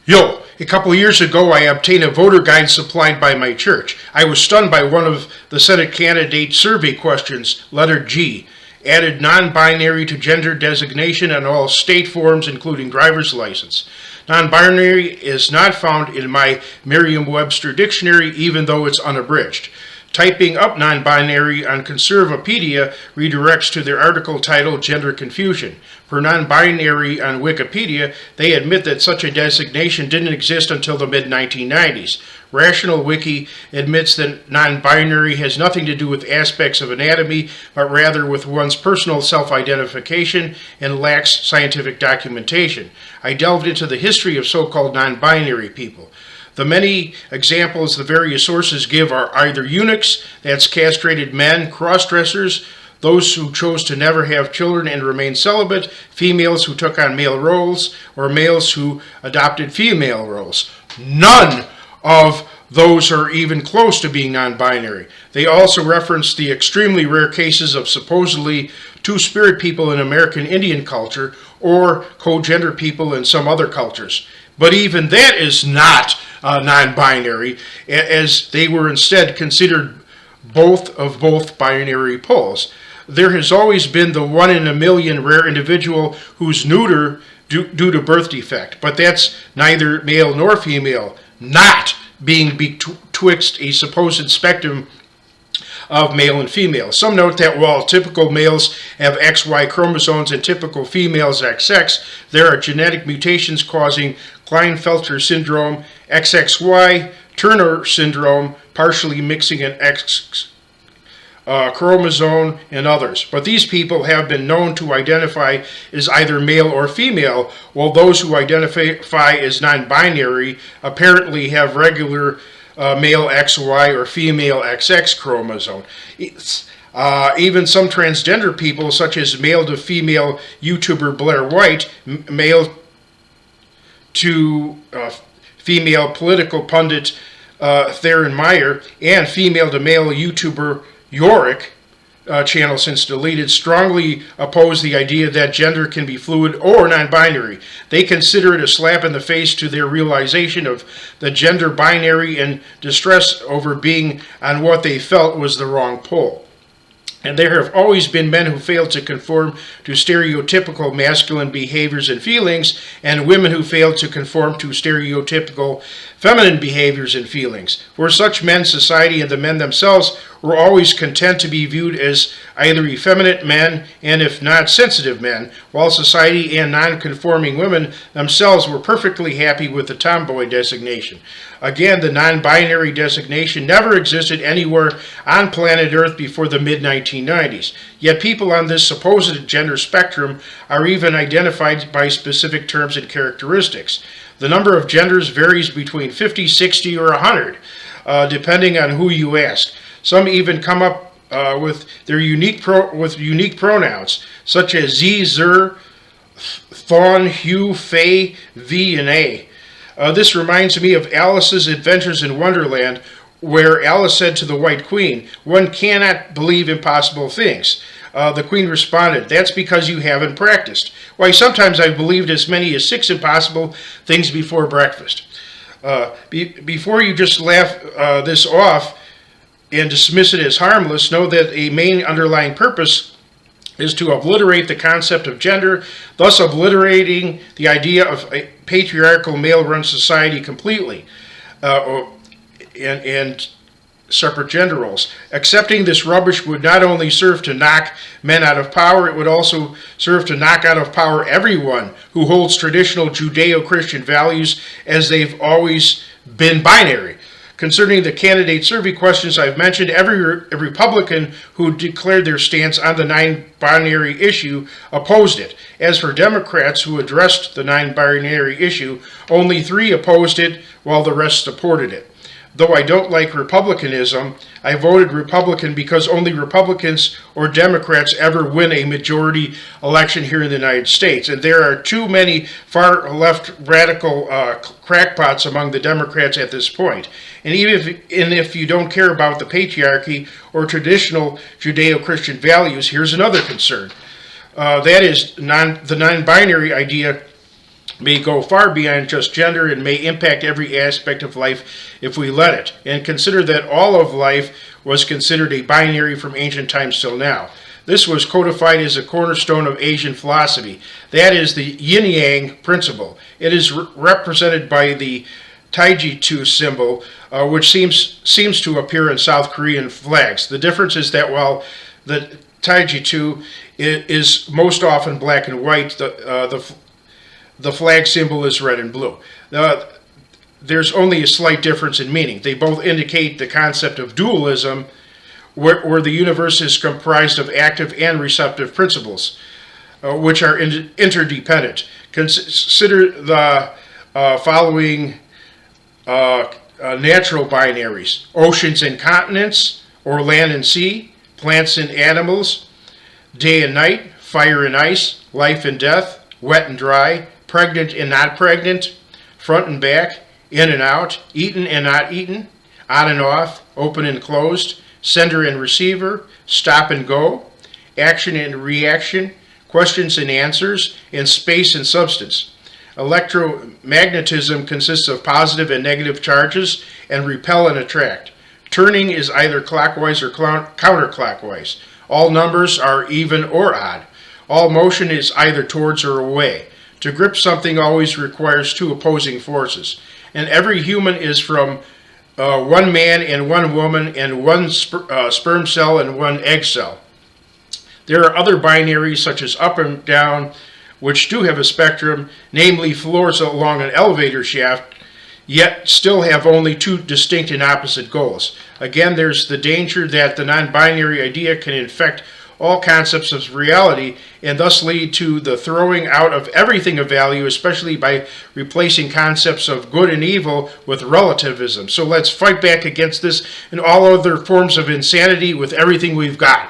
A couple years ago, I obtained a voter guide supplied by my church. I was stunned by one of the Senate candidate survey questions, letter G, added non-binary to gender designation on all state forms, including driver's license. Non-binary is not found in my Merriam-Webster dictionary, even though it's unabridged. Typing up non-binary on Conservapedia redirects to their article titled Gender Confusion. For non-binary on Wikipedia, they admit that such a designation didn't exist until the mid-1990s. Rational Wiki admits that non-binary has nothing to do with aspects of anatomy, but rather with one's personal self-identification and lacks scientific documentation. I delved into the history of so-called non-binary people. The many examples the various sources give are either eunuchs, that's castrated men, cross-dressers, those who chose to never have children and remain celibate, females who took on male roles, or males who adopted female roles. None of those are even close to being non-binary. They also reference the extremely rare cases of supposedly two-spirit people in American Indian culture or co-gender people in some other cultures. But even that is not non-binary, as they were instead considered both binary poles. There has always been the 1 in a million rare individual who's neuter due to birth defect, but that's neither male nor female, not being betwixt a supposed spectrum of male and female. Some note that while typical males have XY chromosomes and typical females XX, there are genetic mutations causing Klinefelter syndrome, XXY, Turner syndrome, partially mixing an X chromosome, and others. But these people have been known to identify as either male or female, while those who identify as non-binary apparently have regular male XY or female XX chromosome. Even some transgender people, such as male to female YouTuber Blair White, male to female political pundit Theron Meyer, and female to male YouTuber Yorick, channel since deleted, strongly oppose the idea that gender can be fluid or non-binary. They consider it a slap in the face to their realization of the gender binary and distress over being on what they felt was the wrong pole. And there have always been men who failed to conform to stereotypical masculine behaviors and feelings, and women who failed to conform to stereotypical feminine behaviors and feelings. For such men, society and the men themselves were always content to be viewed as either effeminate men and, if not, sensitive men, while society and non-conforming women themselves were perfectly happy with the tomboy designation. Again, the non-binary designation never existed anywhere on planet Earth before the mid-1990s. Yet people on this supposed gender spectrum are even identified by specific terms and characteristics. The number of genders varies between 50, 60, or 100, depending on who you ask. Some even come up with their unique pronouns, such as Z, Zer, Thon, Hugh, Faye, V, and A. This reminds me of Alice's Adventures in Wonderland, where Alice said to the White Queen, "One cannot believe impossible things." The Queen responded, "That's because you haven't practiced. Why, sometimes I've believed as many as 6 impossible things before breakfast." Before you just laugh this off and dismiss it as harmless, know that a main underlying purpose is to obliterate the concept of gender, thus obliterating the idea of a patriarchal male-run society completely, and separate gender roles. Accepting this rubbish would not only serve to knock men out of power, it would also serve to knock out of power everyone who holds traditional Judeo-Christian values, as they've always been binary. Concerning the candidate survey questions I've mentioned, every Republican who declared their stance on the non-binary issue opposed it. As for Democrats who addressed the non-binary issue, only 3 opposed it while the rest supported it. Though I don't like Republicanism, I voted Republican because only Republicans or Democrats ever win a majority election here in the United States. And there are too many far-left radical crackpots among the Democrats at this point. And even if you don't care about the patriarchy or traditional Judeo-Christian values, here's another concern. That is the non-binary idea may go far beyond just gender and may impact every aspect of life if we let it. And consider that all of life was considered a binary from ancient times till now. This was codified as a cornerstone of Asian philosophy. That is the yin-yang principle. It is represented by the Taiji-tu symbol, which seems to appear in South Korean flags. The difference is that while the Taiji-tu is most often black and white, the flag symbol is red and blue. There's only a slight difference in meaning. They both indicate the concept of dualism, where the universe is comprised of active and receptive principles, which are interdependent. Consider the following natural binaries: oceans and continents, or land and sea, plants and animals, day and night, fire and ice, life and death, wet and dry, pregnant and not pregnant, front and back, in and out, eaten and not eaten, on and off, open and closed, sender and receiver, stop and go, action and reaction, questions and answers, and space and substance. Electromagnetism consists of positive and negative charges and repel and attract. Turning is either clockwise or counterclockwise. All numbers are even or odd. All motion is either towards or away. To grip something always requires two opposing forces. And every human is from one man and one woman and one sperm cell and one egg cell. There are other binaries such as up and down, which do have a spectrum, namely floors along an elevator shaft, yet still have only two distinct and opposite goals. Again, there's the danger that the non-binary idea can infect all concepts of reality and thus lead to the throwing out of everything of value, especially by replacing concepts of good and evil with relativism. So let's fight back against this and all other forms of insanity with everything we've got.